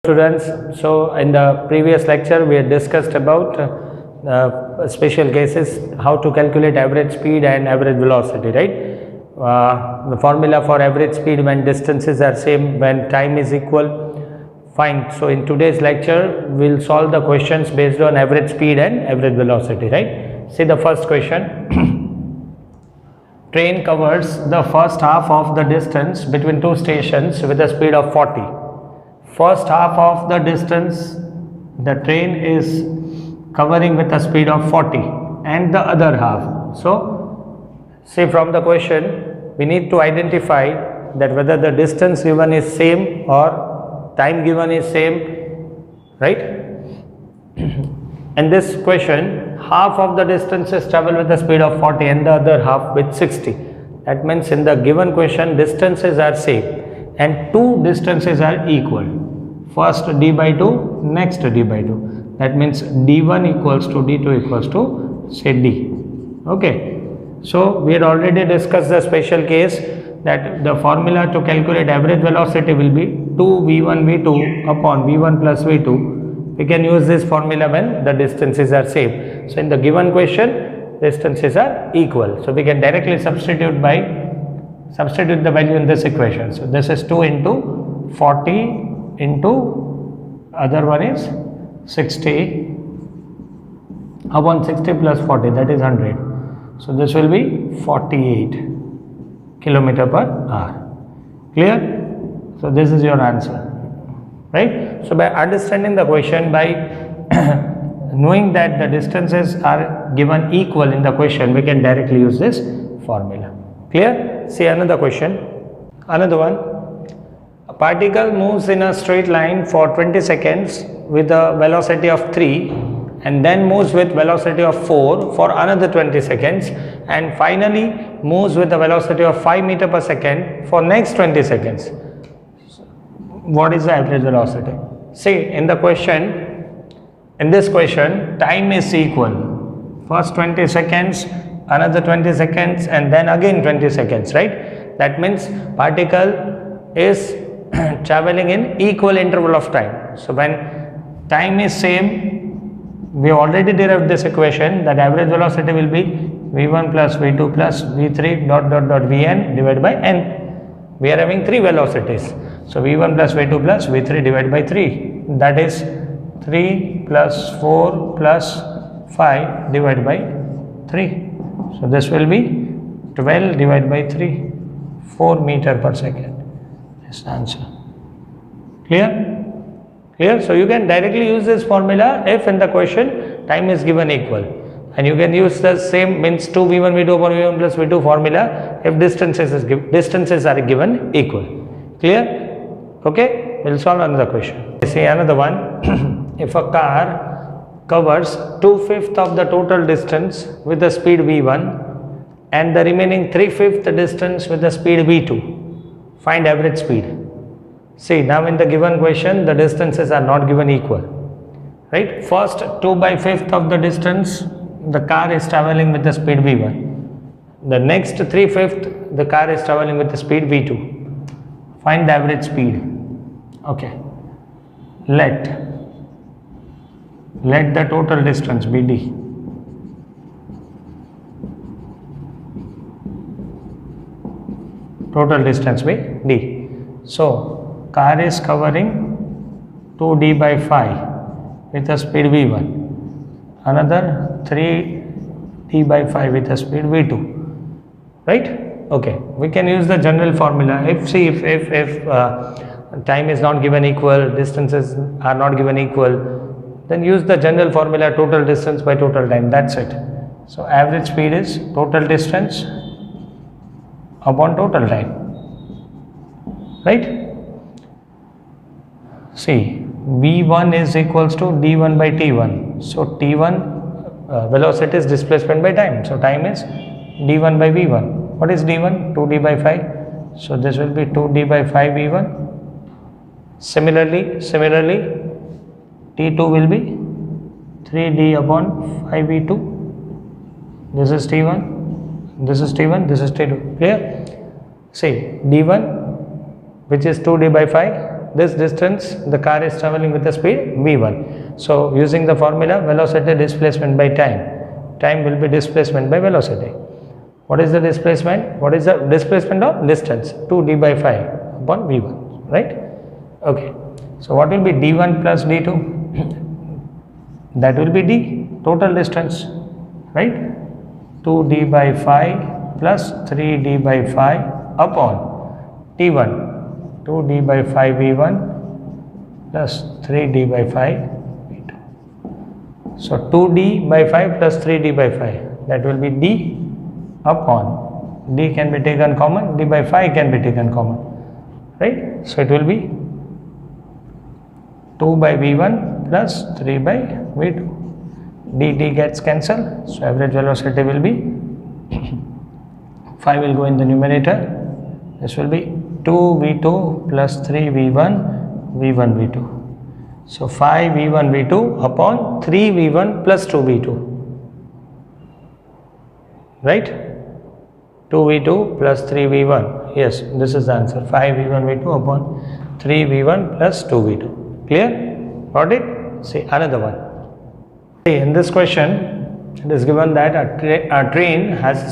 Students, so in the previous lecture we had discussed about special cases, how to calculate average speed and average velocity, right? The formula for average speed when distances are same, when time is equal. Fine. So in today's lecture we'll solve the questions based on average speed and average velocity, right? See the first question. Train covers the first half of the distance between two stations with a speed of 40. First half of the distance the train is covering with a speed of 40 and the other half. So, see from the question we need to identify that whether the distance given is same or time given is same, right? In this question, half of the distance is traveled with a speed of 40 and the other half with 60. That means in the given question distances are same and two distances are equal. First d by 2, next d by 2. That means d1 equals to d2 equals to say d. Okay. So we had already discussed the special case that the formula to calculate average velocity will be 2v1 v2 upon v1 plus v2. We can use this formula when the distances are same. So in the given question distances are equal. So we can directly substitute the value in this equation. So this is 2 into 40 into other one is 60 upon 60 plus 40, that is 100. So this will be 48 kilometer per hour. Clear? So this is your answer, right? So by understanding the question, by knowing that the distances are given equal in the question, we can directly use this formula. Clear? See another question. Another one. A particle moves in a straight line for 20 seconds with a velocity of 3 and then moves with velocity of 4 for another 20 seconds and finally moves with a velocity of 5 meter per second for next 20 seconds. What is the average velocity? See in the question, in this question time is equal. First 20 seconds, another 20 seconds and then again 20 seconds, right? That means particle is traveling in equal interval of time. So when time is same, we already derived this equation that average velocity will be v1 plus v2 plus v3 dot vn divided by n. We are having three velocities. So v1 plus v2 plus v3 divided by 3, that is 3 plus 4 plus 5 divided by 3. So this will be 12 divided by 3, 4 meter per second. This answer. Clear? Clear? So you can directly use this formula if in the question time is given equal, and you can use the same, means 2v1 v2 upon v1 plus v2 formula if distances are given equal. Clear? Okay, we'll solve another question. See another one. If a car covers 2/5 of the total distance with the speed v1 and the remaining 3/5 distance with the speed v2, find average speed. See now in the given question the distances are not given equal, right? First 2/5 of the distance the car is traveling with the speed v1. The next 3/5 the car is traveling with the speed v2. Find the average speed. Okay. Let the total distance be d. Total distance by d. So car is covering 2d by 5 with a speed v1, another 3d by 5 with a speed v2, right? Okay, we can use the general formula. If time is not given equal, distances are not given equal, then use the general formula total distance by total time. That's it. So average speed is total distance upon total time, right? See, v1 is equals to d1 by t1. So t1 velocity is displacement by time. So time is d1 by v1. What is d1? 2d by 5. So this will be 2d by 5 v1. Similarly t2 will be 3d upon 5 v2. This is t1, this is t1, this is t2. Clear? See, d1 which is 2d by 5 this distance the car is traveling with the speed v1. So using the formula velocity displacement by time will be displacement by velocity. What is the displacement? What is the displacement of distance? 2d by 5 upon v1, right? Okay. So what will be d1 plus d2? That will be d, total distance, right? 2d by 5 plus 3d by 5 upon t1, 2d by 5 v1 plus 3d by 5 v2. So 2d by 5 plus 3d by 5, that will be d upon, d can be taken common, d by 5 can be taken common, right? So it will be 2 by v1 plus 3 by v2. dt gets cancelled, so average velocity will be 5 will go in the numerator. This will be 2v2 plus 3v1 v1 v2. So 5v1 v2 upon 3v1 plus 2v2, right? 2v2 plus 3v1, yes, this is the answer. 5v1 v2 upon 3v1 plus 2v2. Clear? Got it? See another one. In this question, it is given that a train has a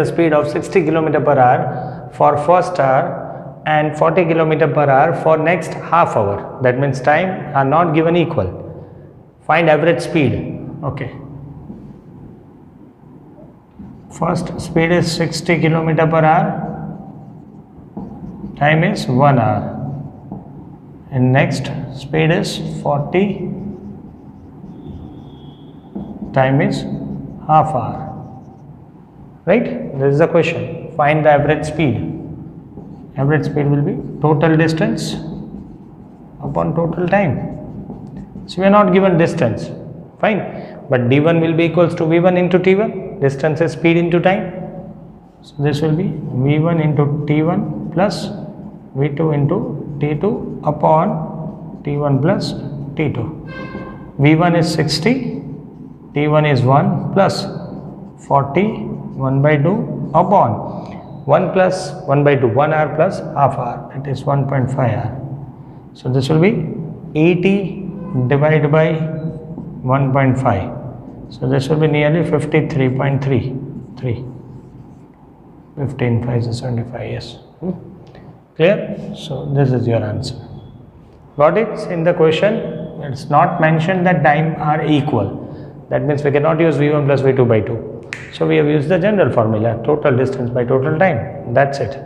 speed of 60 km per hour for first hour and 40 km per hour for next half hour. That means time are not given equal. Find average speed. Okay. First speed is 60 km per hour. Time is 1 hour. And next speed is 40. Time is half hour, right? This is the question. Find the average speed. Average speed will be total distance upon total time. So we are not given distance, fine, but d1 will be equals to v1 into t1. Distance is speed into time. So this will be v1 into t1 plus v2 into t2 upon t1 plus t2. v1 is 60. t1 is 1 plus 40, 1 by 2 upon 1 plus 1 by 2, 1 hour plus half hour, that is 1.5 hour. So this will be 80 divided by 1.5. So this will be nearly 53.3. 15 5 is 75, yes. Clear? So this is your answer. Got it? In the question, it's not mentioned that time are equal. That means we cannot use v1 plus v2 by 2. So we have used the general formula, total distance by total time. That's it.